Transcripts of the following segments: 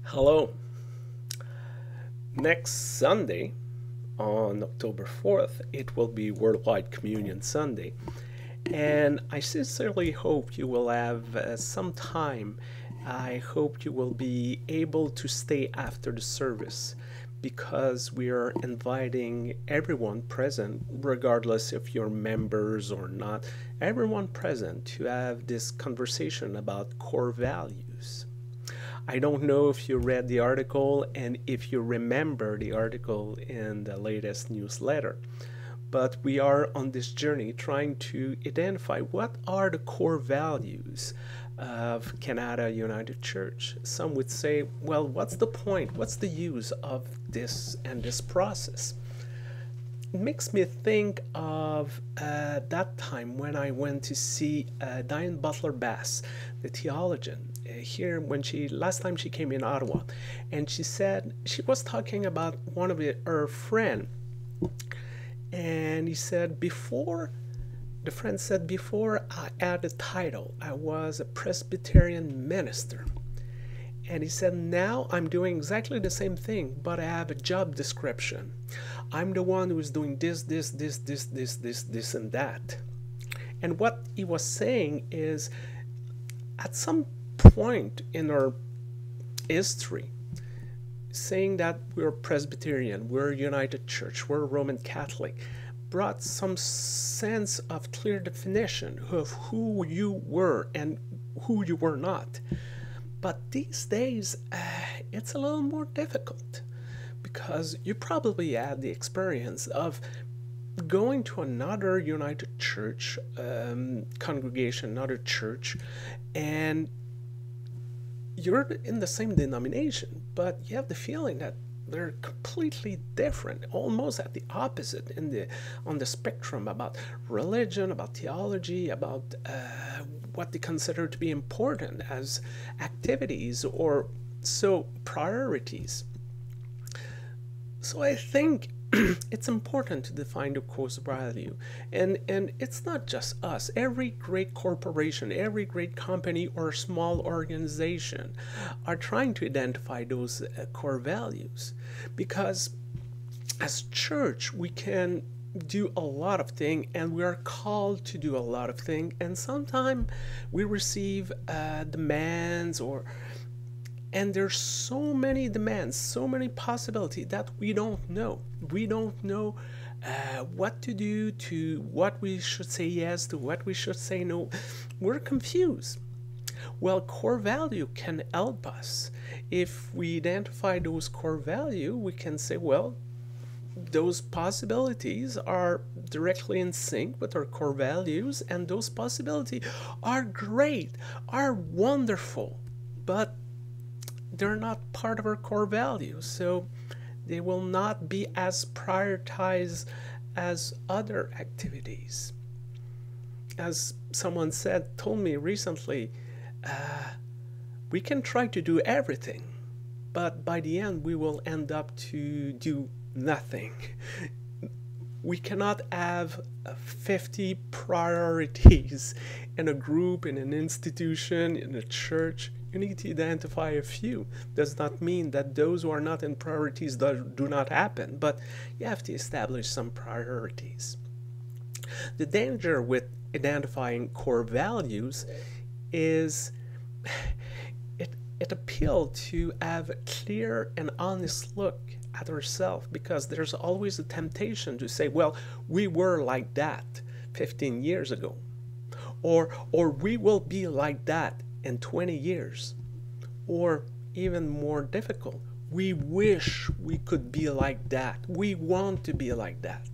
Hello. Next Sunday, on October 4th, it will be Worldwide Communion Sunday. And I sincerely hope you will have some time. I hope you will be able to stay after the service because we are inviting everyone present, regardless if you're members or not, everyone present to have this conversation about core values. I don't know if you read the article and if you remember the article in the latest newsletter, but we are on this journey trying to identify what are the core values of Canada United Church. Some would say, well, what's the point? What's the use of this and this process? It makes me think of that time when I went to see Diane Butler Bass, the theologian, here when she last time she came in Ottawa, and she said she was talking about one of her friend, and he said before the friend said before I had a title, I was a Presbyterian minister. And he said, now I'm doing exactly the same thing, but I have a job description. I'm the one who is doing this, and that. And what he was saying is, at some point in our history, saying that we're Presbyterian, we're United Church, we're Roman Catholic, brought some sense of clear definition of who you were and who you were not. But these days, it's a little more difficult because you probably had the experience of going to another United Church congregation, another church, and you're in the same denomination, but you have the feeling that they're completely different, almost at the opposite in the on the spectrum about religion, about theology, about what they consider to be important as activities or so priorities. So I think it's important to define the core value, and it's not just us. Every great corporation, every great company or small organization are trying to identify those core values, because as church we can do a lot of things and we are called to do a lot of things, and sometimes we receive demands, or and there's so many demands, so many possibilities that we don't know. We don't know what to do, to what we should say yes, to what we should say no. We're confused. Well, core value can help us. If we identify those core value, we can say, well, those possibilities are directly in sync with our core values, and those possibilities are great, are wonderful, but they're not part of our core values, so they will not be as prioritized as other activities. As someone told me recently, we can try to do everything, but by the end we will end up to do nothing. We cannot have 50 priorities in a group, in an institution, in a church. You need to identify a few. Does not mean that those who are not in priorities do not happen, but you have to establish some priorities. The danger with identifying core values is it appeals to have a clear and honest look at ourselves, because there's always a temptation to say, well, we were like that 15 years ago, or we will be like that in 20 years, or even more difficult, we wish we could be like that, we want to be like that.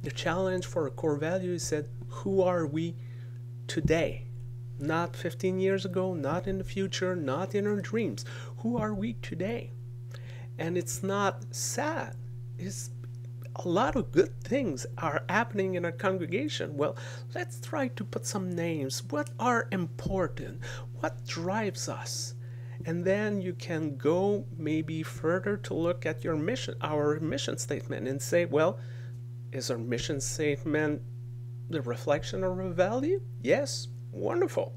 The challenge for a core value is that who are we today? Not 15 years ago, not in the future, not in our dreams. Who are we today? And it's not sad. It's a lot of good things are happening in our congregation. Well, let's try to put some names. What are important? What drives us? And then you can go maybe further to look at our mission statement, and say, well, is our mission statement the reflection of our value? Yes, wonderful.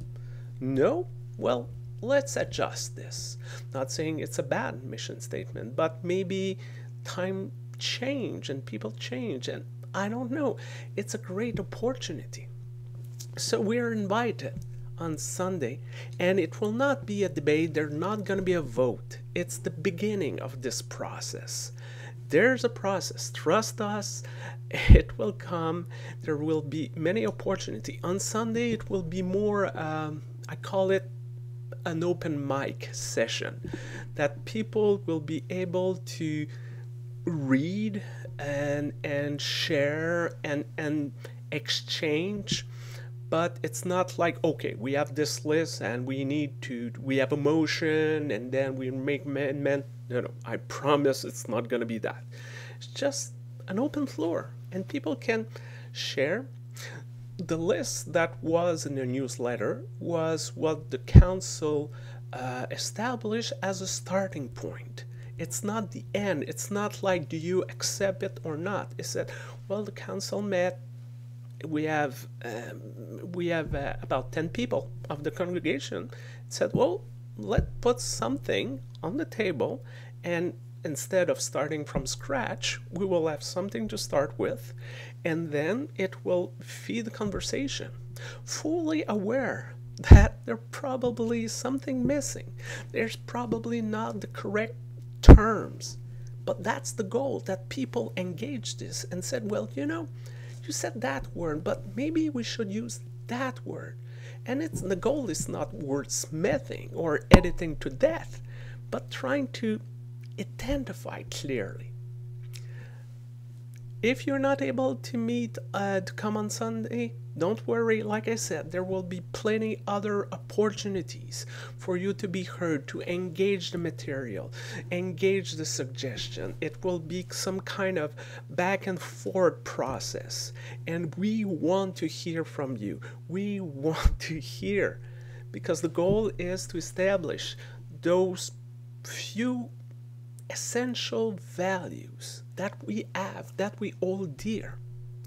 No? Well, let's adjust this. Not saying it's a bad mission statement, but maybe time change and people change, and I don't know. It's a great opportunity. So we're invited on Sunday, and it will not be a debate. There's not going to be a vote. It's the beginning of this process. There's a process. Trust us, it will come. There will be many opportunity. On Sunday, it will be more, I call it an open mic session, that people will be able to read and share and exchange. But it's not like, okay, we have this list and we have a motion and then we make amendment. No, I promise it's not going to be that. It's just an open floor and people can share. The list that was in the newsletter was what the council established as a starting point. It's not the end. It's not like, do you accept it or not? It said, well, the council met. We have about 10 people of the congregation. Said, well, let's put something on the table, and instead of starting from scratch, we will have something to start with, and then it will feed the conversation, fully aware that there's probably something missing. There's probably not the correct terms, but that's the goal, that people engage this and said, well, you said that word, but maybe we should use that word. And the goal is not wordsmithing or editing to death, but trying to identify clearly. If you're not able to meet to come on Sunday, don't worry. Like I said, there will be plenty other opportunities for you to be heard, to engage the material, engage the suggestion. It will be some kind of back and forth process. And we want to hear from you. We want to hear, because the goal is to establish those few essential values that we have, that we hold dear,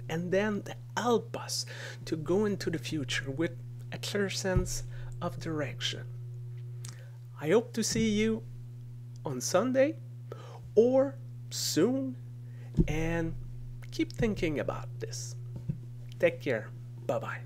and then help us to go into the future with a clear sense of direction. I hope to see you on Sunday or soon, and keep thinking about this. Take care. Bye-bye.